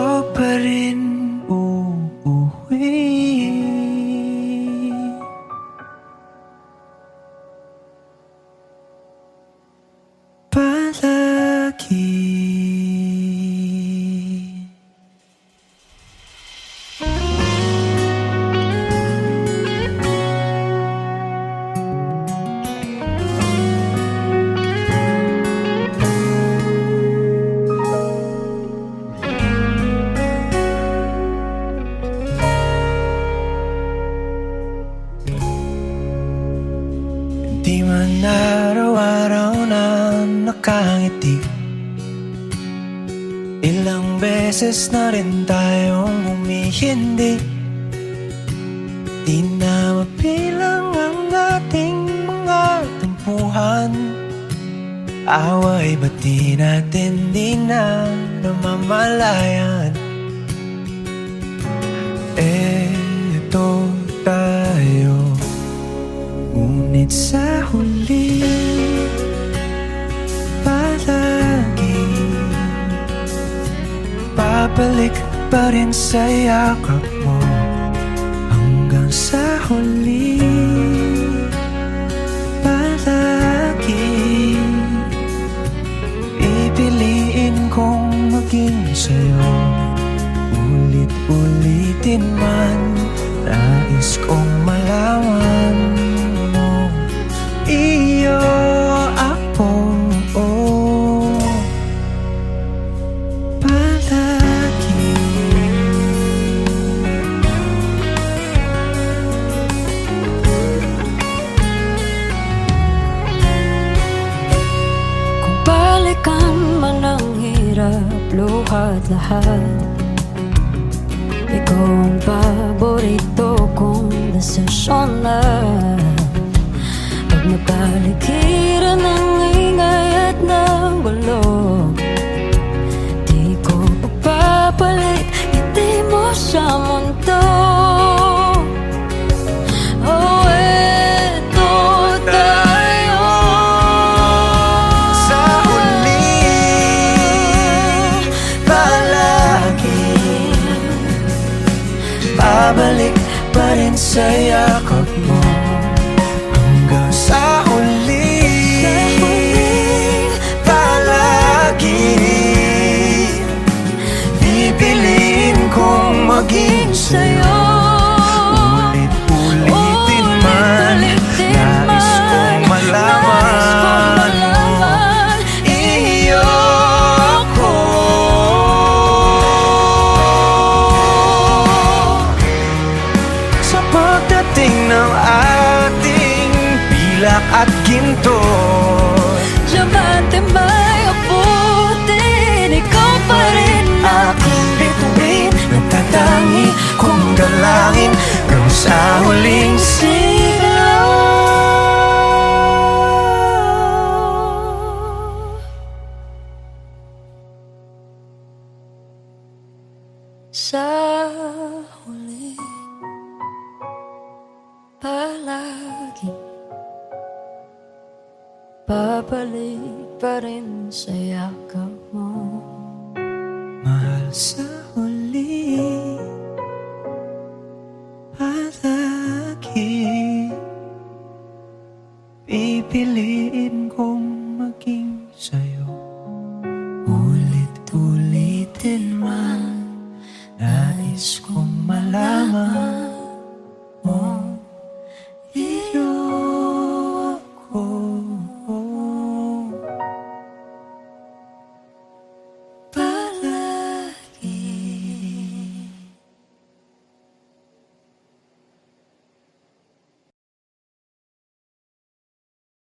sa'yo pa rin uuwi. Palagi. Di man araw-araw na nakangiti, ilang beses na rin tayong humihindi. Di na mapilang ang ating mga tampuhan. Away ba't di natin di na namamalayan? Eto tayo, ngunit sa huli palagi babalik pa rin sa yakap mo. Hanggang sa huli palagi pipiliin kong maging sa'yo. Ulit-ulitin man, nais kong malaman mo, iyo ako, palagi. Kung balikan man ang hirap, luhat lahat, ikaw ang paborito kong desisyon na. Pag napaligiran ng ingay at ng gulo, di ko pagpapalit ngiti mo sa mundo. Oh, eto tayo Sa huli palagi babalik pa rin sa yakap mo. Hanggang sa huli palagi pipiliin kong maging sa'yo. Ulit-ulitin man, nais kong malaman mo, iyo ako. Sa pagdating ng ating pilak at ginto, Diamante may abutin, ikaw pa rin aking bituin, nagtatangi kong dalangin hanggang sa huling sigaw. sa huli palagi babalik pa rin sa yakap mo. Mahal sa